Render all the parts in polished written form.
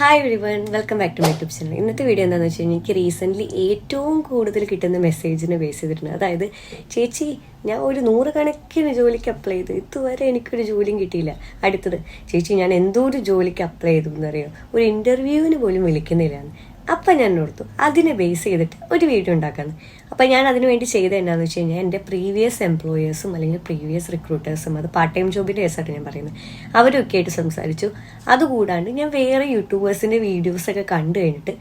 Hi everyone, welcome back to my YouTube channel. ഇന്നത്തെ video എന്താണെന്ന് വെച്ച് കഴിഞ്ഞാൽ എനിക്ക് റീസെൻ്റ്ലി ഏറ്റവും കൂടുതൽ കിട്ടുന്ന മെസ്സേജിനെ ബേസ് ചെയ്തിട്ടുണ്ട്. അതായത്, ചേച്ചി ഞാൻ ഒരു 100 കണക്കിന് ജോലിക്ക് അപ്ലൈ ചെയ്തു, ഇതുവരെ എനിക്കൊരു ജോലിയും കിട്ടിയില്ല. അടുത്തത്, ചേച്ചി ഞാൻ എന്തോ ഒരു ജോലിക്ക് അപ്ലൈ ചെയ്തു എന്നറിയോ, ഒരു ഇൻ്റർവ്യൂവിന് പോലും വിളിക്കുന്നില്ല. അപ്പം ഞാൻ ഓർത്തു അതിനെ ബേസ് ചെയ്തിട്ട് ഒരു വീഡിയോ ഉണ്ടാക്കാമെന്ന്. അപ്പം ഞാൻ അതിന് വേണ്ടി ചെയ്തത് എന്താണെന്ന് വെച്ച് കഴിഞ്ഞാൽ എൻ്റെ പ്രീവിയസ് എംപ്ലോയേഴ്സും അല്ലെങ്കിൽ പ്രീവിയസ് റിക്രൂട്ടേഴ്സും, അത് പാർട്ട് ടൈം ജോബിൻ്റെ കേസായിട്ട് ഞാൻ പറയുന്നത്, അവരൊക്കെ ആയിട്ട് സംസാരിച്ചു. അതുകൂടാണ്ട് ഞാൻ വേറെ യൂട്യൂബേഴ്സിൻ്റെ വീഡിയോസൊക്കെ കണ്ടു കഴിഞ്ഞിട്ട്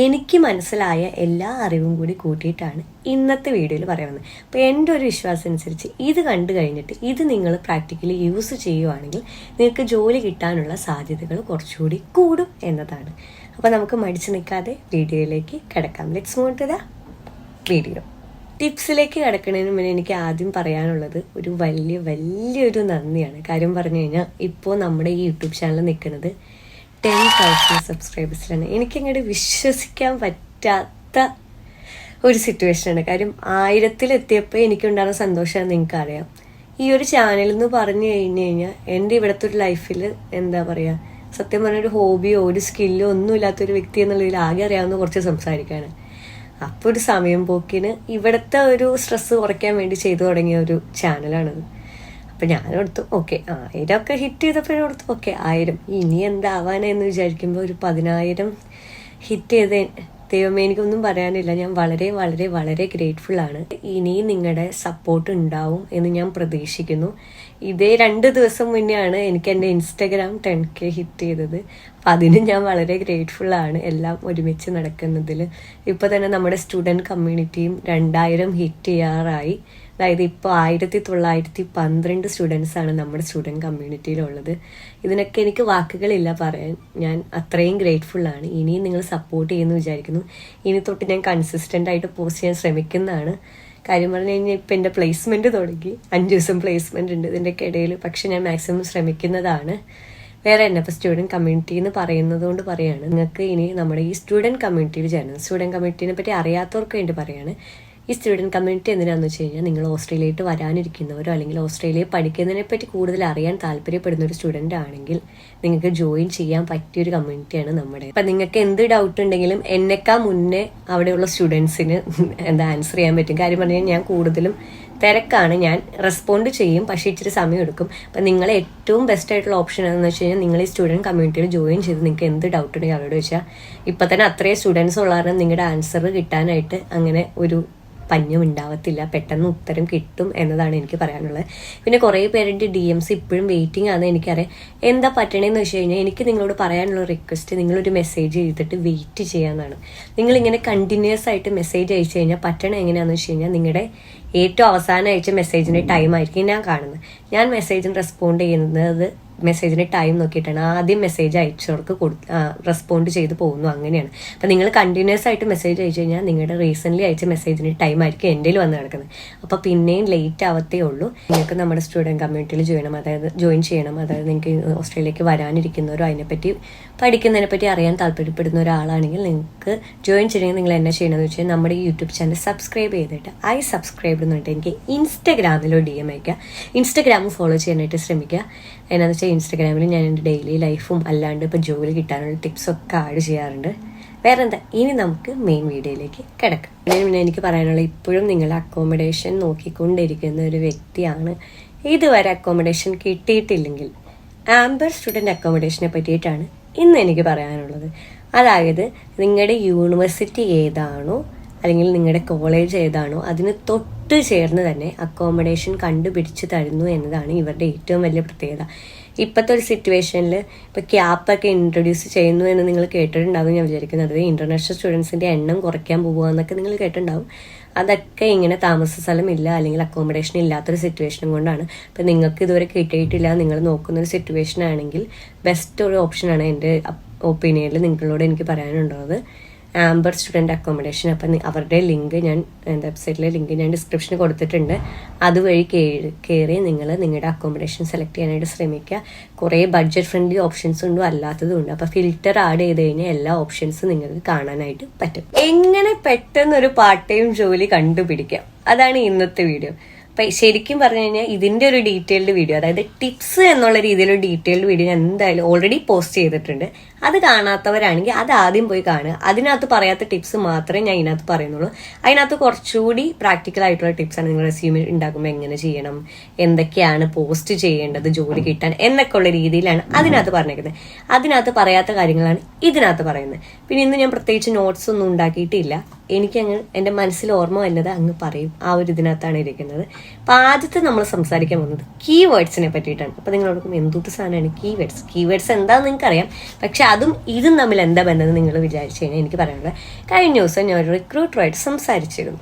എനിക്ക് മനസ്സിലായ എല്ലാ അറിവും കൂടി കൂട്ടിയിട്ടാണ് ഇന്നത്തെ വീഡിയോയിൽ പറയുന്നത്. അപ്പോൾ എൻ്റെ ഒരു വിശ്വാസം അനുസരിച്ച് ഇത് കണ്ടു കഴിഞ്ഞിട്ട് ഇത് നിങ്ങൾ പ്രാക്ടിക്കലി യൂസ് ചെയ്യുവാണെങ്കിൽ നിങ്ങൾക്ക് ജോലി കിട്ടാനുള്ള സാധ്യതകൾ കുറച്ചുകൂടി കൂടും എന്നതാണ്. അപ്പോൾ നമുക്ക് മടിച്ചു നിൽക്കാതെ വീഡിയോയിലേക്ക് കിടക്കാം. Let's move to the video. ടിപ്സിലേക്ക് കിടക്കുന്നതിന് മുന്നേ എനിക്ക് ആദ്യം പറയാനുള്ളത് ഒരു വലിയൊരു നന്ദിയാണ്. കാര്യം പറഞ്ഞു കഴിഞ്ഞാൽ ഇപ്പോൾ നമ്മുടെ ഈ യൂട്യൂബ് ചാനൽ നിൽക്കുന്നത് 10,000 സബ്സ്ക്രൈബേഴ്സിലാണ്. എനിക്കങ്ങോട്ട് വിശ്വസിക്കാൻ പറ്റാത്ത ഒരു സിറ്റുവേഷനാണ്. കാര്യം 1000-ലെത്തിയപ്പോൾ എനിക്കുണ്ടാകുന്ന സന്തോഷമാണ് നിങ്ങൾക്കറിയാം. ഈ ഒരു ചാനൽ എന്ന് പറഞ്ഞു കഴിഞ്ഞാൽ എൻ്റെ ഇവിടുത്തെ ഒരു ലൈഫിൽ എന്താ പറയുക, സത്യം പറഞ്ഞൊരു ഹോബിയോ ഒരു സ്കില്ലോ ഒന്നും ഇല്ലാത്തൊരു വ്യക്തി എന്നുള്ളതിൽ ആകെ അറിയാവുന്ന കുറച്ച് സംസാരിക്കാണ്. അപ്പോൾ ഒരു സമയം പോക്കിന് ഇവിടുത്തെ ഒരു സ്ട്രെസ്സ് കുറയ്ക്കാൻ വേണ്ടി ചെയ്തു തുടങ്ങിയ ഒരു ചാനലാണത്. അപ്പം ഞാനോർത്തു ഓക്കെ 1000 ഒക്കെ ഹിറ്റ് ചെയ്തപ്പോഴോർത്തു ഓക്കെ 1000 ഇനി എന്താവാനെന്ന് വിചാരിക്കുമ്പോൾ ഒരു 10,000 ഹിറ്റ് ചെയ്ത് ദൈവമേ, എനിക്കൊന്നും പറയാനില്ല. ഞാൻ വളരെ ഗ്രേറ്റ്ഫുള്ളാണ്. ഇനിയും നിങ്ങളുടെ സപ്പോർട്ട് ഉണ്ടാവും എന്ന് ഞാൻ പ്രതീക്ഷിക്കുന്നു. ഇതേ 2 ദിവസം മുന്നെയാണ് എനിക്ക് എൻ്റെ ഇൻസ്റ്റഗ്രാം 10K ഹിറ്റ് ചെയ്തത്. അപ്പം അതിന് ഞാൻ വളരെ ഗ്രേറ്റ്ഫുള്ളാണ്. എല്ലാം ഒരുമിച്ച് നടക്കുന്നതിൽ. ഇപ്പോൾ തന്നെ നമ്മുടെ സ്റ്റുഡൻറ് കമ്മ്യൂണിറ്റിയും 2000 ഹിറ്റ് ചെയ്യാറായി. അതായത് ഇപ്പോൾ 1912 സ്റ്റുഡൻസാണ് നമ്മുടെ സ്റ്റുഡൻറ് കമ്മ്യൂണിറ്റിയിലുള്ളത്. ഇതിനൊക്കെ എനിക്ക് വാക്കുകളില്ല പറയാൻ. ഞാൻ അത്രയും ഗ്രേറ്റ്ഫുള്ളാണ്. ഇനിയും നിങ്ങൾ സപ്പോർട്ട് ചെയ്യുമെന്ന് വിചാരിക്കുന്നു. ഇനി തൊട്ട് ഞാൻ കൺസിസ്റ്റൻ്റ് ആയിട്ട് പോസ്റ്റ് ചെയ്യാൻ ശ്രമിക്കുന്നതാണ്. കാര്യം പറഞ്ഞു കഴിഞ്ഞാൽ ഇപ്പം എൻ്റെ പ്ലേസ്മെൻറ്റ് തുടങ്ങി. 5 ദിവസം പ്ലേസ്മെൻറ്റ് ഉണ്ട് ഇതിൻ്റെയൊക്കെ ഇടയിൽ. പക്ഷെ ഞാൻ മാക്സിമം ശ്രമിക്കുന്നതാണ്. വേറെ തന്നെ ഇപ്പോൾ സ്റ്റുഡൻറ് കമ്മ്യൂണിറ്റി എന്ന് പറയുന്നത് കൊണ്ട് പറയുകയാണ്, നിങ്ങൾക്ക് ഇനി നമ്മുടെ ഈ സ്റ്റുഡൻറ് കമ്മ്യൂണിറ്റിയിൽ ചേരണം. സ്റ്റുഡൻറ് കമ്മ്യൂണിറ്റിനെ പറ്റി അറിയാത്തവർക്ക് വേണ്ടി പറയുകയാണ്. ഈ സ്റ്റുഡൻറ് കമ്മ്യൂണിറ്റി എന്തിനാണെന്ന് വെച്ച് കഴിഞ്ഞാൽ, നിങ്ങൾ ഓസ്ട്രേലിയയിലോട്ട് വരാനിരിക്കുന്നവരോ അല്ലെങ്കിൽ ഓസ്ട്രേലിയയിൽ പഠിക്കുന്നതിനെ പറ്റി കൂടുതൽ അറിയാൻ താല്പര്യപ്പെടുന്ന ഒരു സ്റ്റുഡൻ്റ് ആണെങ്കിൽ നിങ്ങൾക്ക് ജോയിൻ ചെയ്യാൻ പറ്റിയൊരു കമ്മ്യൂണിറ്റിയാണ് നമ്മുടെ. അപ്പം നിങ്ങൾക്ക് എന്ത് ഡൗട്ട് ഉണ്ടെങ്കിലും എന്നെക്കാൾ മുന്നേ അവിടെയുള്ള സ്റ്റുഡൻസിന് ആൻസർ ചെയ്യാൻ പറ്റും. കാര്യം പറഞ്ഞാൽ ഞാൻ കൂടുതലും തിരക്കാണ്, ഞാൻ റെസ്പോണ്ട് ചെയ്യും, പക്ഷേ ഇച്ചിരി സമയം എടുക്കും. അപ്പം നിങ്ങളെ ഏറ്റവും ബെസ്റ്റ് ആയിട്ടുള്ള ഓപ്ഷൻ എന്താണെന്ന് വെച്ച് കഴിഞ്ഞാൽ, നിങ്ങൾ ഈ സ്റ്റുഡൻറ് കമ്മ്യൂണിറ്റിയിൽ ജോയിൻ ചെയ്ത് നിങ്ങൾക്ക് എന്ത് ഡൗട്ട് ഉണ്ടെങ്കിൽ അവരോട് വെച്ചാൽ ഇപ്പം തന്നെ അത്രയും സ്റ്റുഡൻസ് ഉള്ള കാരണം നിങ്ങളുടെ ആൻസർ കിട്ടാനായിട്ട് അങ്ങനെ ഒരു പഞ്ഞം ഉണ്ടാവത്തില്ല, പെട്ടെന്ന് ഉത്തരം കിട്ടും എന്നതാണ് എനിക്ക് പറയാനുള്ളത്. പിന്നെ കുറേ പേരുടെ DMs ഇപ്പോഴും വെയിറ്റിംഗ് ആണെന്ന് എനിക്കറിയാം. എന്താ പറ്റണേന്ന് വെച്ച് കഴിഞ്ഞാൽ, എനിക്ക് നിങ്ങളോട് പറയാനുള്ള റിക്വസ്റ്റ്, നിങ്ങളൊരു മെസ്സേജ് ചെയ്തിട്ട് വെയിറ്റ് ചെയ്യാമെന്നാണ്. നിങ്ങളിങ്ങനെ കണ്ടിന്യൂസ് ആയിട്ട് മെസ്സേജ് അയച്ചു കഴിഞ്ഞാൽ പറ്റണ എങ്ങനെയാണെന്ന് വെച്ച് കഴിഞ്ഞാൽ, നിങ്ങളുടെ ഏറ്റവും അവസാനം അയച്ച മെസ്സേജിൻ്റെ ടൈം ആയിരിക്കും ഞാൻ കാണുന്നത്. ഞാൻ മെസ്സേജിന് റെസ്പോണ്ട് ചെയ്യുന്നത് മെസ്സേജിൻ്റെ ടൈം നോക്കിയിട്ടാണ്. ആദ്യം മെസ്സേജ് അയച്ചവർക്ക് റെസ്പോണ്ട് ചെയ്ത് പോകുന്നു, അങ്ങനെയാണ്. അപ്പം നിങ്ങൾ കണ്ടിന്യൂസ് ആയിട്ട് മെസ്സേജ് അയച്ചു കഴിഞ്ഞാൽ നിങ്ങളുടെ റീസെൻ്റ്ലി അയച്ച മെസ്സേജിൻ്റെ ടൈം ആയിരിക്കും എൻ്റെ വന്ന് കിടക്കുന്നത്. അപ്പോൾ പിന്നെയും ലേറ്റ് ആവത്തേ ഉള്ളൂ. നിങ്ങൾക്ക് നമ്മുടെ സ്റ്റുഡൻറ് കമ്മ്യൂണിറ്റിയിൽ ജോയിൻ ചെയ്യണം. അതായത് നിങ്ങൾക്ക് ഓസ്ട്രേലിയയിലേക്ക് വരാനിരിക്കുന്നവരോ അതിനെപ്പറ്റി പഠിക്കുന്നതിനെപ്പറ്റി അറിയാൻ താല്പര്യപ്പെടുന്ന ഒരാളാണെങ്കിൽ നിങ്ങൾക്ക് ജോയിൻ ചെയ്യണമെങ്കിൽ നിങ്ങൾ എന്നാ ചെയ്യണമെന്ന് വെച്ചാൽ, നമ്മുടെ ഈ യൂട്യൂബ് ചാനൽ സബ്സ്ക്രൈബ് ചെയ്തിട്ട് സബ്സ്ക്രൈബ് എന്നുണ്ട് എനിക്ക് ഇൻസ്റ്റഗ്രാമിലോ DM അയക്കുക. ഇൻസ്റ്റഗ്രാമും ഫോളോ ചെയ്യാനായിട്ട് ശ്രമിക്കുക. എന്നാന്ന് വെച്ചാൽ ഇൻസ്റ്റഗ്രാമിൽ ഞാൻ എൻ്റെ ഡെയിലി ലൈഫും അല്ലാണ്ട് ഇപ്പോൾ ജോലി കിട്ടാനുള്ള ടിപ്സൊക്കെ ആഡ് ചെയ്യാറുണ്ട്. വേറെ എന്താ, ഇനി നമുക്ക് മെയിൻ വീഡിയോയിലേക്ക് കിടക്കാം. പിന്നെ എനിക്ക് പറയാനുള്ള, ഇപ്പോഴും നിങ്ങൾ അക്കോമഡേഷൻ നോക്കിക്കൊണ്ടിരിക്കുന്ന ഒരു വ്യക്തിയാണ്, ഇതുവരെ അക്കോമഡേഷൻ കിട്ടിയിട്ടില്ലെങ്കിൽ ആംബർ സ്റ്റുഡൻറ് അക്കോമഡേഷനെ പറ്റിയിട്ടാണ് ഇന്ന് എനിക്ക് പറയാനുള്ളത്. അതായത്, നിങ്ങളുടെ യൂണിവേഴ്സിറ്റി ഏതാണോ അല്ലെങ്കിൽ നിങ്ങളുടെ കോളേജ് ഏതാണോ അതിന് തൊട്ട് ചേർന്ന് തന്നെ അക്കോമഡേഷൻ കണ്ടുപിടിച്ച് തരുന്നു എന്നതാണ് ഇവരുടെ ഏറ്റവും വലിയ പ്രത്യേകത. ഇപ്പോഴത്തെ ഒരു സിറ്റുവേഷനിൽ ഇപ്പോൾ ക്യാപ്പൊക്കെ ഇൻട്രൊഡ്യൂസ് ചെയ്യുന്നു എന്ന് നിങ്ങൾ കേട്ടിട്ടുണ്ടാവും ഞാൻ വിചാരിക്കുന്നത്. ഇൻ്റർനാഷണൽ സ്റ്റുഡൻസിൻ്റെ എണ്ണം കുറയ്ക്കാൻ പോകുക എന്നൊക്കെ നിങ്ങൾ കേട്ടിട്ടുണ്ടാവും. അതൊക്കെ ഇങ്ങനെ താമസ സ്ഥലമില്ല അല്ലെങ്കിൽ അക്കോമഡേഷൻ ഇല്ലാത്തൊരു സിറ്റുവേഷനും കൊണ്ടാണ്. അപ്പം നിങ്ങൾക്ക് ഇതുവരെ കിട്ടിയിട്ടില്ല, നിങ്ങൾ നോക്കുന്നൊരു സിറ്റുവേഷൻ ആണെങ്കിൽ ബെസ്റ്റ് ഒരു ഓപ്ഷനാണ് എൻ്റെ ഒപ്പീനിയനിൽ നിങ്ങളോട് എനിക്ക് പറയാനുള്ളത് ആംബർ സ്റ്റുഡൻറ് അക്കോമഡേഷൻ. അപ്പം അവരുടെ ലിങ്ക് ഞാൻ വെബ്സൈറ്റിലെ ലിങ്ക് ഞാൻ ഡിസ്ക്രിപ്ഷനിൽ കൊടുത്തിട്ടുണ്ട്. അതുവഴി കയറി നിങ്ങൾ നിങ്ങളുടെ അക്കോമഡേഷൻ സെലക്ട് ചെയ്യാനായിട്ട് ശ്രമിക്കുക. കുറേ ബഡ്ജറ്റ് ഫ്രണ്ട്ലി ഓപ്ഷൻസ് ഉണ്ട്, അല്ലാത്തതും ഉണ്ട്. അപ്പോൾ ഫിൽറ്റർ ആഡ് ചെയ്ത് കഴിഞ്ഞാൽ എല്ലാ ഓപ്ഷൻസും നിങ്ങൾക്ക് കാണാനായിട്ട് പറ്റും. എങ്ങനെ പെട്ടെന്നൊരു പാർട്ട് ടൈം ജോലി കണ്ടുപിടിക്കാം, അതാണ് ഇന്നത്തെ വീഡിയോ. അപ്പം ശരിക്കും പറഞ്ഞു കഴിഞ്ഞാൽ ഇതിൻ്റെ ഒരു ഡീറ്റെയിൽഡ് വീഡിയോ, അതായത് ടിപ്സ് എന്നുള്ള രീതിയിലൊരു ഡീറ്റെയിൽഡ് വീഡിയോ ഞാൻ എന്തായാലും ഓൾറെഡി പോസ്റ്റ് ചെയ്തിട്ടുണ്ട്. അത് കാണാത്തവരാണെങ്കിൽ അത് ആദ്യം പോയി കാണുക. അതിനകത്ത് പറയാത്ത ടിപ്സ് മാത്രമേ ഞാൻ ഇതിനകത്ത് പറയുന്നുള്ളൂ. അതിനകത്ത് കുറച്ചുകൂടി പ്രാക്ടിക്കൽ ആയിട്ടുള്ള ടിപ്സാണ്. നിങ്ങൾ റെസ്യൂമെ ഉണ്ടാക്കുമ്പോൾ എങ്ങനെ ചെയ്യണം, എന്തൊക്കെയാണ് പോസ്റ്റ് ചെയ്യേണ്ടത് ജോലി കിട്ടാൻ എന്നൊക്കെ ഉള്ള രീതിയിലാണ് അതിനകത്ത് പറഞ്ഞേക്കുന്നത്. അതിനകത്ത് പറയാത്ത കാര്യങ്ങളാണ് ഇതിനകത്ത് പറയുന്നത്. പിന്നെ ഇന്ന് ഞാൻ പ്രത്യേകിച്ച് നോട്ട്സ് ഒന്നും ഉണ്ടാക്കിയിട്ടില്ല. എനിക്കങ്ങ് എൻ്റെ മനസ്സിൽ ഓർമ്മ വന്നത് അങ്ങ് പറയും. ആ ഒരു ഇതിനകത്താണ് ഇരിക്കുന്നത്. അപ്പം ആദ്യത്തെ നമ്മൾ സംസാരിക്കാൻ പോകുന്നത് കീവേഡ്സിനെ പറ്റിയിട്ടാണ്. അപ്പം നിങ്ങളോടൊപ്പം എന്തൊരു സാധനമാണ് കീവേഡ്സ്. കീവേഡ്സ് എന്താണെന്ന് നിങ്ങൾക്കറിയാം, പക്ഷെ അതും ഇതും തമ്മിൽ എന്താ ബന്ധം നിങ്ങൾ വിചാരിച്ചു കഴിഞ്ഞാൽ എനിക്ക് പറയാനുള്ളത്, കഴിഞ്ഞ ദിവസം ഞാൻ ഒരു റിക്രൂട്ടറുമായിട്ട് സംസാരിച്ചിരുന്നു.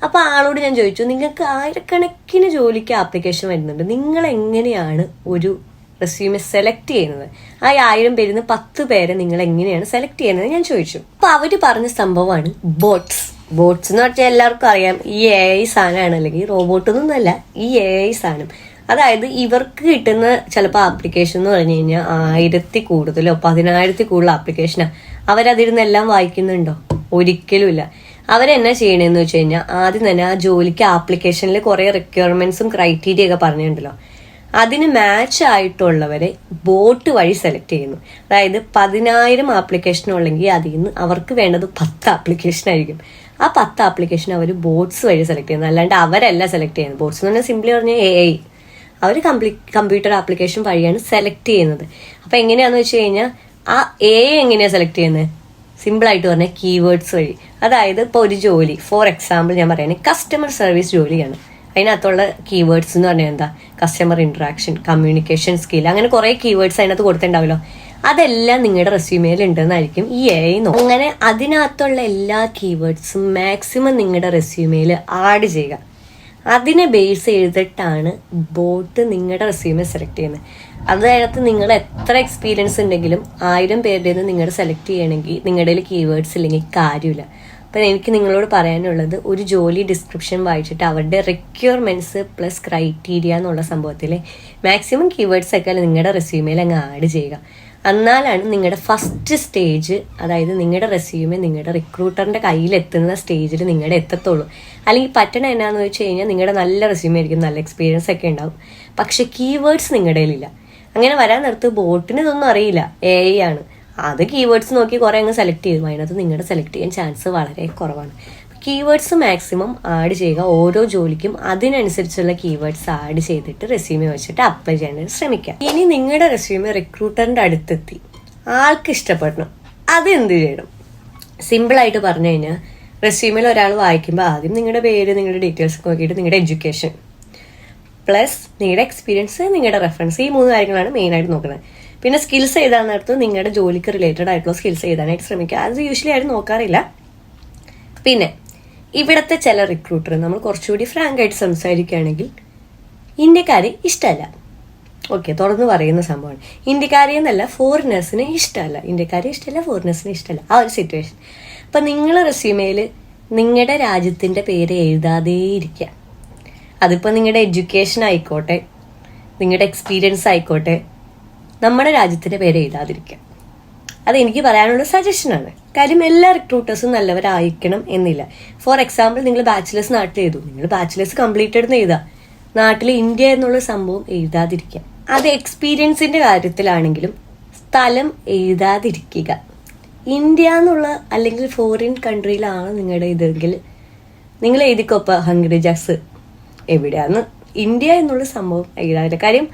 അപ്പോൾ ആളോട് ഞാൻ ചോദിച്ചു, നിങ്ങൾക്ക് ആയിരക്കണക്കിന് ജോലിക്ക് ആപ്ലിക്കേഷൻ വരുന്നുണ്ട്, നിങ്ങൾ എങ്ങനെയാണ് ഒരു റെസ്യൂമെ സെലക്ട് ചെയ്യുന്നത്? ആ 1000 പേരിൽ നിന്ന് 10 പേരെ നിങ്ങൾ എങ്ങനെയാണ് സെലക്ട് ചെയ്യുന്നത് ഞാൻ ചോദിച്ചു. അപ്പൊ അവര് പറഞ്ഞ സംഭവമാണ് ബോട്ട്സ്. ബോട്ട്സ് എന്ന് പറഞ്ഞാൽ എല്ലാവർക്കും അറിയാം, ഈ AI സാധനമാണ്, അല്ലെങ്കിൽ റോബോട്ട് ഒന്നല്ല, ഈ AI സാധനം. അതായത് ഇവർക്ക് കിട്ടുന്ന ചിലപ്പോൾ ആപ്ലിക്കേഷൻ എന്ന് പറഞ്ഞു കഴിഞ്ഞാൽ 1000 കൂടുതലോ 10,000 കൂടുതൽ ആപ്ലിക്കേഷനാ. അവരതിരുന്നെല്ലാം വായിക്കുന്നുണ്ടോ? ഒരിക്കലും ഇല്ല. അവരെന്നാ ചെയ്യണമെന്ന് വെച്ച് കഴിഞ്ഞാൽ ആദ്യം തന്നെ ആ ജോലിക്ക് ആപ്ലിക്കേഷനിൽ കുറെ റിക്വയർമെന്റ്സും ക്രൈറ്റീരിയ ഒക്കെ പറഞ്ഞിട്ടുണ്ടല്ലോ, അതിന് മാച്ച് ആയിട്ടുള്ളവരെ ബോട്ട് വഴി സെലക്ട് ചെയ്യുന്നു. അതായത് 10,000 ആപ്ലിക്കേഷൻ ഉള്ളെങ്കിൽ അതിൽ നിന്ന് അവർക്ക് വേണ്ടത് 10 ആപ്ലിക്കേഷൻ ആയിരിക്കും. ആ 10 ആപ്ലിക്കേഷൻ അവർ ബോട്ട്സ് വഴി സെലക്ട് ചെയ്യുന്നത്, അല്ലാണ്ട് അവരല്ല സെലക്ട് ചെയ്യുന്നത്. ബോട്ട്സ് എന്ന് പറഞ്ഞാൽ സിംപ്ലി പറഞ്ഞാൽ AI. അവർ കമ്പ്യൂട്ടർ ആപ്ലിക്കേഷൻ വഴിയാണ് സെലക്ട് ചെയ്യുന്നത്. അപ്പൊ എങ്ങനെയാന്ന് വെച്ച് കഴിഞ്ഞാൽ ആ AI എങ്ങനെയാ സെലക്ട് ചെയ്യുന്നത്? സിമ്പിൾ ആയിട്ട് പറഞ്ഞാൽ കീവേഡ്സ് വഴി. അതായത് ഇപ്പോൾ ഒരു ജോലി, ഫോർ എക്സാമ്പിൾ ഞാൻ പറയുന്നത് കസ്റ്റമർ സർവീസ് ജോലിയാണ്. അതിനകത്തുള്ള കീവേഡ്സ് എന്ന് പറഞ്ഞാൽ എന്താ? കസ്റ്റമർ ഇന്ററാക്ഷൻ, കമ്മ്യൂണിക്കേഷൻ സ്കിൽ, അങ്ങനെ കുറെ കീവേഡ്സ് അതിനകത്ത് കൊടുത്തിട്ടുണ്ടാവല്ലോ. അതെല്ലാം നിങ്ങളുടെ റെസ്യൂമേയിൽ ഉണ്ടെന്നായിരിക്കും ഈ AI നോക്കും. അങ്ങനെ അതിനകത്തുള്ള എല്ലാ കീവേഡ്സും മാക്സിമം നിങ്ങളുടെ റെസ്യൂമേയിൽ ആഡ് ചെയ്യുക. അതിനെ ബേസ് ചെയ്തിട്ടാണ് ബോട്ട് നിങ്ങളുടെ റെസ്യൂമെ സെലക്ട് ചെയ്യുന്നത്. അതിനകത്ത് നിങ്ങൾ എത്ര എക്സ്പീരിയൻസ് ഉണ്ടെങ്കിലും 1000 പേരുടെ നിന്ന് നിങ്ങൾ സെലക്ട് ചെയ്യണമെങ്കിൽ നിങ്ങളുടെ കീവേഡ്സ് ഇല്ലെങ്കിൽ കാര്യമില്ല. അപ്പം എനിക്ക് നിങ്ങളോട് പറയാനുള്ളത്, ഒരു ജോലി ഡിസ്ക്രിപ്ഷൻ വായിച്ചിട്ട് അവരുടെ റിക്വയർമെന്റ്സ് പ്ലസ് ക്രൈറ്റീരിയ എന്നുള്ള സംഭവത്തിൽ മാക്സിമം കീവേഡ്സ് ഒക്കെ നിങ്ങളുടെ റെസ്യൂമേയിൽ അങ്ങ് ആഡ് ചെയ്യുക. എന്നാലാണ് നിങ്ങളുടെ ഫസ്റ്റ് സ്റ്റേജ്, അതായത് നിങ്ങളുടെ റെസ്യൂമെ നിങ്ങളുടെ റിക്രൂട്ടറിന്റെ കയ്യിലെത്തുന്ന സ്റ്റേജിൽ നിങ്ങളുടെ എത്തത്തുള്ളൂ. അല്ലെങ്കിൽ പറ്റണ എന്നാന്ന് വെച്ച് കഴിഞ്ഞാൽ നിങ്ങളുടെ നല്ല റെസ്യൂമെ ആയിരിക്കും, നല്ല എക്സ്പീരിയൻസ് ഒക്കെ ഉണ്ടാവും, പക്ഷെ കീവേഡ്സ് നിങ്ങളുടെ കയ്യിലില്ല. അങ്ങനെ വരാൻ നേരത്ത് ബോട്ടിന് ഇതൊന്നും അറിയില്ല, AI ആണ്. അത് കീവേഡ്സ് നോക്കി കുറെ അങ്ങ് സെലക്ട് ചെയ്തു. അതിനകത്ത് നിങ്ങളുടെ സെലക്ട് ചെയ്യാൻ ചാൻസ് വളരെ കുറവാണ്. കീവേഡ്സ് മാക്സിമം ആഡ് ചെയ്യുക. ഓരോ ജോലിക്കും അതിനനുസരിച്ചുള്ള കീവേഡ്സ് ആഡ് ചെയ്തിട്ട് റെസ്യൂമെ വെച്ചിട്ട് അപ്ലൈ ചെയ്യാൻ ശ്രമിക്കുക. ഇനി നിങ്ങളുടെ റെസ്യൂമെ റിക്രൂട്ടറിന്റെ അടുത്തെത്തി, ആൾക്ക് ഇഷ്ടപ്പെടണം. അത് എന്ത് ചെയ്യണം? സിമ്പിൾ ആയിട്ട് പറഞ്ഞു കഴിഞ്ഞാൽ, റെസ്യൂമിൽ ഒരാൾ വായിക്കുമ്പോൾ ആദ്യം നിങ്ങളുടെ പേര്, നിങ്ങളുടെ ഡീറ്റെയിൽസ് നോക്കിയിട്ട് നിങ്ങളുടെ എഡ്യൂക്കേഷൻ പ്ലസ് നിങ്ങളുടെ എക്സ്പീരിയൻസ്, നിങ്ങളുടെ റെഫറൻസ്, ഈ 3 കാര്യങ്ങളാണ് മെയിൻ ആയിട്ട് നോക്കുന്നത്. പിന്നെ സ്കിൽസ് എഴുതാനടുത്ത് നിങ്ങളുടെ ജോലിക്ക് റിലേറ്റഡ് ആയിട്ടുള്ള സ്കിൽസ് എഴുതാനായിട്ട് ശ്രമിക്കുക. അത് യൂഷ്വലി ആരും നോക്കാറില്ല. പിന്നെ ഇവിടുത്തെ ചില റിക്രൂട്ടർ, നമ്മൾ കുറച്ചുകൂടി ഫ്രാങ്ക് ആയിട്ട് സംസാരിക്കുകയാണെങ്കിൽ, ഇന്ത്യക്കാരെ ഇഷ്ടമല്ല. ഓക്കെ, തുറന്ന് പറയുന്ന സംഭവമാണ്. ഇന്ത്യക്കാരെ എന്നല്ല, ഫോറിനേഴ്സിന് ഇഷ്ടമല്ല. ഇന്ത്യക്കാരെ ഇഷ്ടമല്ല, ഫോറിനേഴ്സിന് ഇഷ്ടമല്ല, ആ ഒരു സിറ്റുവേഷൻ. അപ്പം നിങ്ങൾ റെസ്യൂമേയിൽ നിങ്ങളുടെ രാജ്യത്തിന്റെ പേര് എഴുതാതെ ഇരിക്കുക. അതിപ്പോൾ നിങ്ങളുടെ എഡ്യൂക്കേഷൻ ആയിക്കോട്ടെ, നിങ്ങളുടെ എക്സ്പീരിയൻസ് ആയിക്കോട്ടെ, നമ്മുടെ രാജ്യത്തിന്റെ പേര് എഴുതാതിരിക്കുക. അത് എനിക്ക് പറയാനുള്ള സജഷനാണ്. കാര്യം എല്ലാ റിക്രൂട്ടേഴ്സും നല്ലവരായിരിക്കണം എന്നില്ല. ഫോർ എക്സാമ്പിൾ, നിങ്ങൾ ബാച്ചിലേഴ്സ് നാട്ടിൽ എഴുതും, നിങ്ങൾ ബാച്ചിലേഴ്സ് കംപ്ലീറ്റഡ് എന്ന് എഴുതുക, നാട്ടിൽ ഇന്ത്യ എന്നുള്ള സംഭവം എഴുതാതിരിക്കുക. അത് എക്സ്പീരിയൻസിന്റെ കാര്യത്തിലാണെങ്കിലും സ്ഥലം എഴുതാതിരിക്കുക. ഇന്ത്യ എന്നുള്ള അല്ലെങ്കിൽ ഫോറിൻ കൺട്രിയിലാണ് നിങ്ങളുടെ ഇതെങ്കിൽ നിങ്ങൾ എഴുതിക്കോപ്പ ഹംഗ്രി ജാക്സ് എവിടെയാന്ന്, ഇന്ത്യ എന്നുള്ള സംഭവം എഴുതാതില്ല. കാര്യം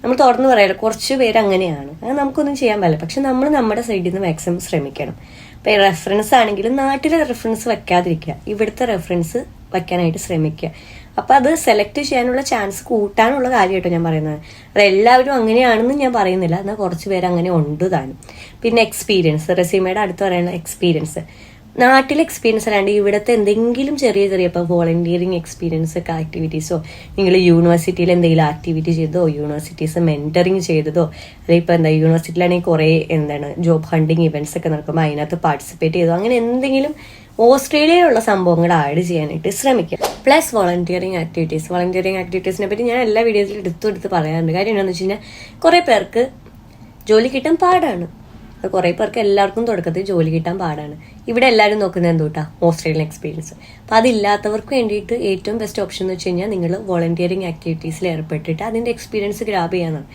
നമ്മൾ തുറന്നു പറയാലോ, കുറച്ച് പേര് അങ്ങനെയാണ്, അത് നമുക്കൊന്നും ചെയ്യാൻ പറ്റില്ല. പക്ഷെ നമ്മൾ നമ്മുടെ സൈഡിൽ നിന്ന് മാക്സിമം ശ്രമിക്കണം. ഇപ്പൊ റെഫറൻസ് ആണെങ്കിലും നാട്ടിലെ റെഫറൻസ് വെക്കാതിരിക്കുക, ഇവിടുത്തെ റെഫറൻസ് വെക്കാനായിട്ട് ശ്രമിക്കുക. അപ്പൊ അത് സെലക്ട് ചെയ്യാനുള്ള ചാൻസ് കൂട്ടാനുള്ള കാര്യമായിട്ടോ ഞാൻ പറയുന്നത്. അത് എല്ലാവരും അങ്ങനെയാണെന്ന് ഞാൻ പറയുന്നില്ല, എന്നാൽ കുറച്ച് പേര് അങ്ങനെ ഉണ്ട് താനും. പിന്നെ എക്സ്പീരിയൻസ്, റെസ്യൂമേയുടെ അടുത്ത് പറയാനുള്ള എക്സ്പീരിയൻസ്, നാട്ടിലെ എക്സ്പീരിയൻസ് അല്ലാണ്ട് ഇവിടുത്തെ എന്തെങ്കിലും ചെറിയ ഇപ്പോൾ വോളണ്ടിയറിങ് എക്സ്പീരിയൻസ് ഒക്കെ ആക്ടിവിറ്റീസോ, നിങ്ങൾ യൂണിവേഴ്സിറ്റിയിൽ എന്തെങ്കിലും ആക്ടിവിറ്റി ചെയ്തോ, യൂണിവേഴ്സിറ്റീസ് മെന്ററിങ് ചെയ്തതോ, അല്ലെങ്കിൽ ഇപ്പോൾ എന്താ യൂണിവേഴ്സിറ്റിയിലാണെങ്കിൽ കുറേ ജോബ് ഹണ്ടിങ് ഇവന്റ്സ് ഒക്കെ നടക്കുമ്പോൾ അതിനകത്ത് പാർട്ടിസിപ്പേറ്റ് ചെയ്തോ, അങ്ങനെ എന്തെങ്കിലും ഓസ്ട്രേലിയയിലുള്ള സംഭവങ്ങൾ ആഡ് ചെയ്യാനായിട്ട് ശ്രമിക്കുക. പ്ലസ് വോളണ്ടിയറിങ് ആക്ടിവിറ്റീസിനെ പറ്റി ഞാൻ എല്ലാ വീഡിയോസിലും എടുത്ത് പറയാറുണ്ട്. കാര്യം എന്താണെന്ന് വെച്ച് കഴിഞ്ഞാൽ, കുറേ പേർക്ക് ജോലി കിട്ടാൻ പാടാണ്. അത് കുറേ പേർക്ക് എല്ലാവർക്കും തുടക്കത്തിൽ ജോലി കിട്ടാൻ പാടാണ്. ഇവിടെ എല്ലാവരും നോക്കുന്നത് എന്തോട്ടാ ഓസ്ട്രേലിയൻ എക്സ്പീരിയൻസ്. അപ്പം അതില്ലാത്തവർക്ക് വേണ്ടിയിട്ട് ഏറ്റവും ബെസ്റ്റ് ഓപ്ഷൻ എന്ന് വെച്ച് കഴിഞ്ഞാൽ നിങ്ങൾ വോളണ്ടിയറിങ് ആക്ടിവിറ്റീസിൽ ഏർപ്പെട്ടിട്ട് അതിൻ്റെ എക്സ്പീരിയൻസ് ഗ്രാബ് ചെയ്യാനാണ്.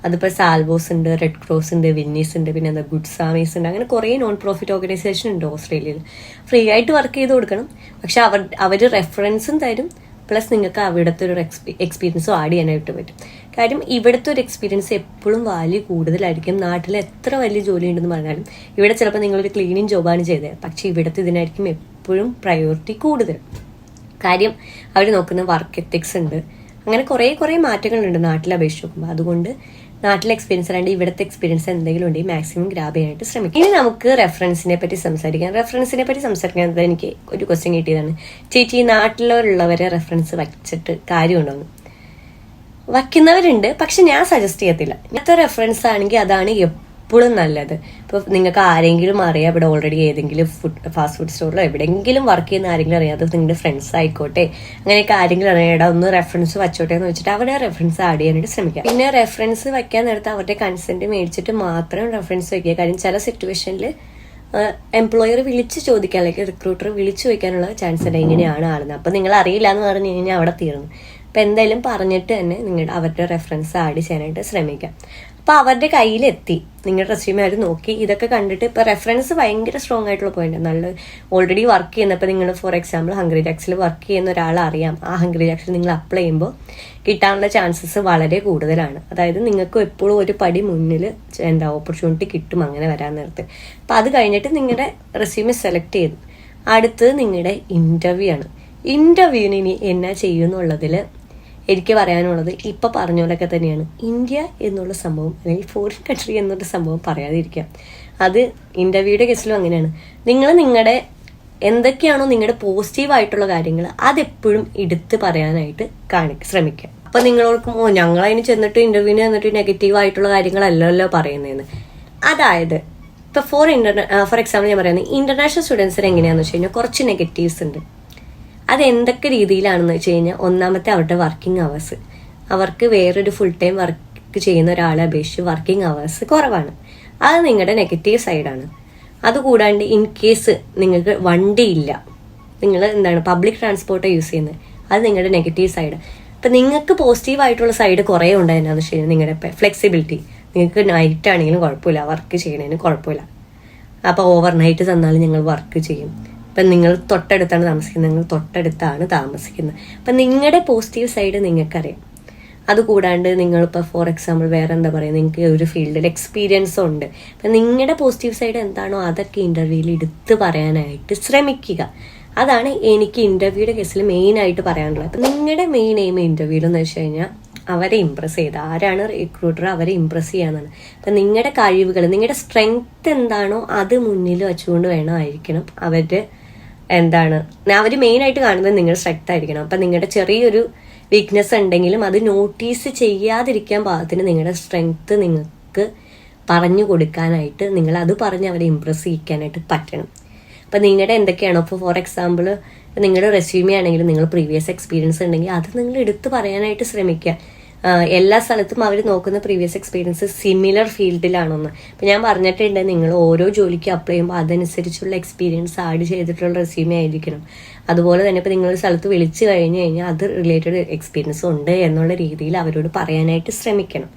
അതിപ്പോൾ സാൽവോസ് ഉണ്ട്, റെഡ് ക്രോസ് ഉണ്ട്, വിന്നീസ് ഉണ്ട്, പിന്നെ എന്താ ഗുഡ് സാമീസ് ഉണ്ട്. അങ്ങനെ കുറേ നോൺ പ്രോഫിറ്റ് ഓർഗനൈസേഷൻ ഉണ്ട് ഓസ്ട്രേലിയയിൽ. ഫ്രീ ആയിട്ട് വർക്ക് ചെയ്ത് കൊടുക്കണം, പക്ഷെ അവർ റെഫറൻസും തരും, പ്ലസ് നിങ്ങൾക്ക് അവിടുത്തെ ഒരു എക്സ്പീരിയൻസും ആഡ് ചെയ്യാനായിട്ട് പറ്റും. കാര്യം ഇവിടുത്തെ ഒരു എക്സ്പീരിയൻസ് എപ്പോഴും വാല്യൂ കൂടുതലായിരിക്കും. നാട്ടിൽ എത്ര വലിയ ജോലി ഉണ്ടെന്ന് പറഞ്ഞാലും ഇവിടെ ചിലപ്പോൾ നിങ്ങളൊരു ക്ലീനിങ് ജോബാണ് ചെയ്തത്, പക്ഷേ ഇവിടുത്തെ ഇതിനായിരിക്കും എപ്പോഴും പ്രയോറിറ്റി കൂടുതൽ. കാര്യം അവർ നോക്കുന്ന വർക്ക് എത്തിക്സ് ഉണ്ട്. അങ്ങനെ കുറേ മാറ്റങ്ങളുണ്ട് നാട്ടിൽ അപേക്ഷിച്ച് നോക്കുമ്പോൾ. അതുകൊണ്ട് നാട്ടിലെ എക്സ്പീരിയൻസ് അല്ലാണ്ട് ഇവിടുത്തെ എക്സ്പീരിയൻസ് എന്തെങ്കിലും ഉണ്ടെങ്കിൽ മാക്സിമം ഗ്രാബ് ചെയ്യാനായിട്ട് ശ്രമിക്കും. ഇനി നമുക്ക് റെഫറൻസിനെ പറ്റി സംസാരിക്കാം. റെഫറൻസിനെ പറ്റി സംസാരിക്കുന്നത് എനിക്ക് ഒരു ക്വസ്റ്റ്യൻ കിട്ടിയതാണ്. ചേച്ചി നാട്ടിലുള്ളവരെ റെഫറൻസ് വച്ചിട്ട് കാര്യമുണ്ടോന്ന്? വയ്ക്കുന്നവരുണ്ട്, പക്ഷെ ഞാൻ സജസ്റ്റ് ചെയ്യത്തില്ല. ഇങ്ങനത്തെ റെഫറൻസ് ആണെങ്കിൽ അതാണ് എപ്പോഴും നല്ലത്. ഇപ്പോൾ നിങ്ങൾക്ക് ആരെങ്കിലും അറിയാം ഇവിടെ ഓൾറെഡി ഏതെങ്കിലും ഫാസ്റ്റ് ഫുഡ് സ്റ്റോറിലോ എവിടെയെങ്കിലും വർക്ക് ചെയ്യുന്ന ആരെങ്കിലും അറിയാം, അത് നിങ്ങളുടെ ഫ്രണ്ട്സ് ആയിക്കോട്ടെ, അങ്ങനെയൊക്കെ ആരെങ്കിലും അറിയാം, ഒന്ന് റെഫറൻസ് വെച്ചോട്ടെ എന്ന് വെച്ചിട്ട് അവിടെ റെഫറൻസ് ആഡ് ചെയ്യാനായിട്ട് ശ്രമിക്കുക. പിന്നെ റെഫറൻസ് വയ്ക്കാൻ നേരത്തെ അവരുടെ കൺസെന്റ് മേടിച്ചിട്ട് മാത്രം റെഫറൻസ് വയ്ക്കുക. കാര്യം ചില സിറ്റുവേഷനിൽ എംപ്ലോയർ വിളിച്ച് ചോദിക്കാൻ, അല്ലെങ്കിൽ റിക്രൂട്ടർ വിളിച്ചു ചോദിക്കാനുള്ള ചാൻസ് ഉണ്ട് എങ്ങനെയാണ് ആളുന്നത്. അപ്പം നിങ്ങൾ അറിയില്ല എന്ന് പറഞ്ഞു കഴിഞ്ഞാൽ അവിടെ തീർന്നു. അപ്പം എന്തായാലും പറഞ്ഞിട്ട് തന്നെ അവരുടെ റെഫറൻസ് ആഡ് ചെയ്യാനായിട്ട് ശ്രമിക്കാം. അപ്പോൾ അവരുടെ കയ്യിലെത്തി നിങ്ങളുടെ റെസ്യൂമേ അവർ നോക്കി ഇതൊക്കെ കണ്ടിട്ട് ഇപ്പോൾ റെഫറൻസ് ഭയങ്കര സ്ട്രോങ് ആയിട്ടുള്ള പോയിന്റ്. നല്ല ഓൾറെഡി വർക്ക് ചെയ്യുന്നപ്പോൾ നിങ്ങൾ ഫോർ എക്സാമ്പിൾ ഹംഗ്രി ജാക്സിൽ വർക്ക് ചെയ്യുന്ന ഒരാളെ അറിയാം, ആ ഹംഗ്രി ജാക്സിൽ നിങ്ങൾ അപ്ലൈ ചെയ്യുമ്പോൾ കിട്ടാനുള്ള ചാൻസസ് വളരെ കൂടുതലാണ്. അതായത് നിങ്ങൾക്ക് എപ്പോഴും ഒരു പടി മുന്നിൽ ഓപ്പർച്യൂണിറ്റി കിട്ടും അങ്ങനെ വരാൻ നേരത്ത്. അപ്പം അത് കഴിഞ്ഞിട്ട് നിങ്ങളുടെ റെസ്യൂമേ സെലക്ട് ചെയ്തു, അടുത്തത് നിങ്ങളുടെ ഇൻ്റർവ്യൂ ആണ്. ഇൻ്റർവ്യൂവിന് ഇനി എന്നാ ചെയ്യുന്നുള്ളതിൽ എനിക്ക് പറയാനുള്ളത് ഇപ്പം പറഞ്ഞ പോലൊക്കെ തന്നെയാണ്. ഇന്ത്യ എന്നുള്ള സംഭവം അല്ലെങ്കിൽ ഫോറിൻ കൺട്രി എന്നുള്ള സംഭവം പറയാതിരിക്കാം. അത് ഇൻ്റർവ്യൂയുടെ കേസിലും അങ്ങനെയാണ്. നിങ്ങളുടെ എന്തൊക്കെയാണോ നിങ്ങളുടെ പോസിറ്റീവായിട്ടുള്ള കാര്യങ്ങൾ അതെപ്പോഴും എടുത്ത് പറയാനായിട്ട് ശ്രമിക്കുക. അപ്പം നിങ്ങളോർക്കും ഞങ്ങളതിന് ചെന്നിട്ട് ഇൻ്റർവ്യൂവിന് ചെന്നിട്ട് നെഗറ്റീവായിട്ടുള്ള കാര്യങ്ങളല്ലല്ലോ പറയുന്നതെന്ന്. അതായത് ഇപ്പം ഫോർ എക്സാമ്പിൾ ഞാൻ പറയുന്നത് ഇന്റർനാഷണൽ സ്റ്റുഡൻസിന് എങ്ങനെയാണെന്ന് വെച്ച് കഴിഞ്ഞാൽ കുറച്ച് നെഗറ്റീവ്സ് ഉണ്ട്. അതെന്തൊക്കെ രീതിയിലാണെന്ന് വെച്ച് കഴിഞ്ഞാൽ ഒന്നാമത്തെ അവരുടെ വർക്കിംഗ് അവേഴ്സ്. അവർക്ക് വേറൊരു ഫുൾ ടൈം വർക്ക് ചെയ്യുന്ന ഒരാളെ അപേക്ഷിച്ച് വർക്കിംഗ് അവേഴ്സ് കുറവാണ്. അത് നിങ്ങളുടെ നെഗറ്റീവ് സൈഡാണ്. അതുകൂടാണ്ട് ഇൻ കേസ് നിങ്ങൾക്ക് വണ്ടിയില്ല, നിങ്ങൾ പബ്ലിക് ട്രാൻസ്പോർട്ട് യൂസ് ചെയ്യുന്നത്, അത് നിങ്ങളുടെ നെഗറ്റീവ് സൈഡ്. അപ്പം നിങ്ങൾക്ക് പോസിറ്റീവായിട്ടുള്ള സൈഡ് കുറേ ഉണ്ടായിരുന്നെന്ന് വെച്ച് കഴിഞ്ഞാൽ നിങ്ങളുടെ ഫ്ലെക്സിബിലിറ്റി. നിങ്ങൾക്ക് നൈറ്റ് ആണെങ്കിലും കുഴപ്പമില്ല, വർക്ക് ചെയ്യണതിന് കുഴപ്പമില്ല. അപ്പോൾ ഓവർ നൈറ്റ് തന്നാലും ഞങ്ങൾ വർക്ക് ചെയ്യും. അപ്പം നിങ്ങൾ തൊട്ടടുത്താണ് താമസിക്കുന്നത്, നിങ്ങൾ തൊട്ടടുത്താണ് താമസിക്കുന്നത്. അപ്പം നിങ്ങളുടെ പോസിറ്റീവ് സൈഡ് നിങ്ങൾക്കറിയാം. അതുകൂടാണ്ട് നിങ്ങളിപ്പോൾ ഫോർ എക്സാമ്പിൾ വേറെ എന്താ പറയുക, നിങ്ങൾക്ക് ഒരു ഫീൽഡിൽ എക്സ്പീരിയൻസും ഉണ്ട്. അപ്പം നിങ്ങളുടെ പോസിറ്റീവ് സൈഡ് എന്താണോ അതൊക്കെ ഇൻ്റർവ്യൂവിൽ എടുത്ത് പറയാനായിട്ട് ശ്രമിക്കുക. അതാണ് എനിക്ക് ഇൻ്റർവ്യൂയുടെ കേസിൽ മെയിനായിട്ട് പറയാനുള്ളത്. അപ്പം നിങ്ങളുടെ മെയിൻ എയിം ഇൻ്റർവ്യൂവിലെന്ന് വെച്ച് കഴിഞ്ഞാൽ അവരെ ഇമ്പ്രസ് ചെയ്ത്, ആരാണ് റിക്രൂട്ടർ അവരെ ഇമ്പ്രസ് ചെയ്യാന്നാണ്. അപ്പം നിങ്ങളുടെ കഴിവുകൾ, നിങ്ങളുടെ സ്ട്രെങ്ത് എന്താണോ അത് മുന്നിൽ വെച്ചുകൊണ്ട് വേണമായിരിക്കണം അവരുടെ അവർ മെയിനായിട്ട് കാണുന്നത് നിങ്ങളുടെ സ്ട്രെങ്ത് ആയിരിക്കണം. അപ്പം നിങ്ങളുടെ ചെറിയൊരു വീക്ക്നെസ് ഉണ്ടെങ്കിലും അത് നോട്ടീസ് ചെയ്യാതിരിക്കാൻ പാകത്തിന് നിങ്ങളുടെ സ്ട്രെങ്ത് നിങ്ങൾക്ക് പറഞ്ഞു കൊടുക്കാനായിട്ട് നിങ്ങൾ അത് പറഞ്ഞ് അവരെ ഇമ്പ്രസ് ചെയ്യിക്കാനായിട്ട് പറ്റണം. അപ്പം നിങ്ങളുടെ എന്തൊക്കെയാണോ, ഇപ്പോൾ ഫോർ എക്സാമ്പിൾ നിങ്ങളുടെ റെസ്യൂമേ ആണെങ്കിലും നിങ്ങൾ പ്രീവിയസ് എക്സ്പീരിയൻസ് ഉണ്ടെങ്കിൽ അത് നിങ്ങൾ എടുത്ത് പറയാനായിട്ട് ശ്രമിക്കുക. എല്ലാ സ്ഥലത്തും അവർ നോക്കുന്ന പ്രീവിയസ് എക്സ്പീരിയൻസ് സിമിലർ ഫീൽഡിലാണോന്ന്. അപ്പം ഞാൻ പറഞ്ഞിട്ടുണ്ട്, നിങ്ങൾ ഓരോ ജോലിക്ക് അപ്ലൈ ചെയ്യുമ്പോൾ അതനുസരിച്ചുള്ള എക്സ്പീരിയൻസ് ആഡ് ചെയ്തിട്ടുള്ള റെസ്യൂമേ ആയിരിക്കണം. അതുപോലെ തന്നെ ഇപ്പോൾ നിങ്ങളൊരു സ്ഥലത്ത് വിളിച്ചു കഴിഞ്ഞ് കഴിഞ്ഞാൽ അത് റിലേറ്റഡ് എക്സ്പീരിയൻസ് ഉണ്ട് എന്നുള്ള രീതിയിൽ അവരോട് പറയാനായിട്ട് ശ്രമിക്കണം.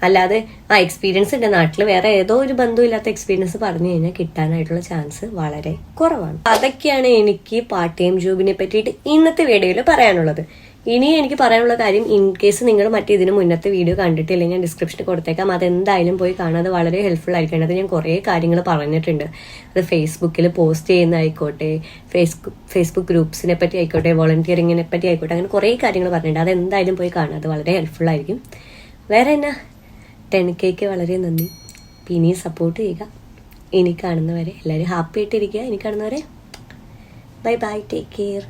അല്ലാതെ എക്സ്പീരിയൻസ് ഉണ്ട്, നാട്ടിൽ വേറെ ഏതോ ഒരു ബന്ധമില്ലാത്ത എക്സ്പീരിയൻസ് പറഞ്ഞു കഴിഞ്ഞാൽ കിട്ടാനായിട്ടുള്ള ചാൻസ് വളരെ കുറവാണ്. അതൊക്കെയാണ് എനിക്ക് പാർട്ട് ടൈം ജോബിനെ പറ്റിയിട്ട് ഇന്നത്തെ വീഡിയോയിൽ പറയാനുള്ളത്. ഇനി എനിക്ക് പറയാനുള്ള കാര്യം, ഇൻ കേസ് നിങ്ങൾ ഇതിന് മുന്നത്തെ വീഡിയോ കണ്ടിട്ടില്ലെങ്കിൽ ഞാൻ ഡിസ്ക്രിപ്ഷനിൽ കൊടുത്തേക്കാം, അതെന്തായാലും പോയി കാണാം. അത് വളരെ ഹെൽപ്ഫുൾ ആയിരിക്കും. അത് ഞാൻ കുറേ കാര്യങ്ങൾ പറഞ്ഞിട്ടുണ്ട്. അത് ഫേസ്ബുക്കിൽ പോസ്റ്റ് ചെയ്യുന്നതായിക്കോട്ടെ, ഫേസ്ബുക്ക് ഗ്രൂപ്പ്സിനെ പറ്റി ആയിക്കോട്ടെ, വോളണ്ടിയറിങ്ങിനെ പറ്റി ആയിക്കോട്ടെ, അങ്ങനെ കുറേ കാര്യങ്ങൾ പറഞ്ഞിട്ടുണ്ട്. അതെന്തായാലും പോയി കാണാം, അത് വളരെ ഹെൽപ്ഫുൾ ആയിരിക്കും. വേറെ എന്നാ, 10K വളരെ നന്ദി. ഇനിയും സപ്പോർട്ട് ചെയ്യുക. ഇനി കാണുന്നവരെ എല്ലാവരും ഹാപ്പി ആയിട്ടിരിക്കുക. ഇനി കാണുന്നവരെ ബൈ ബൈ, ടേക്ക് കെയർ.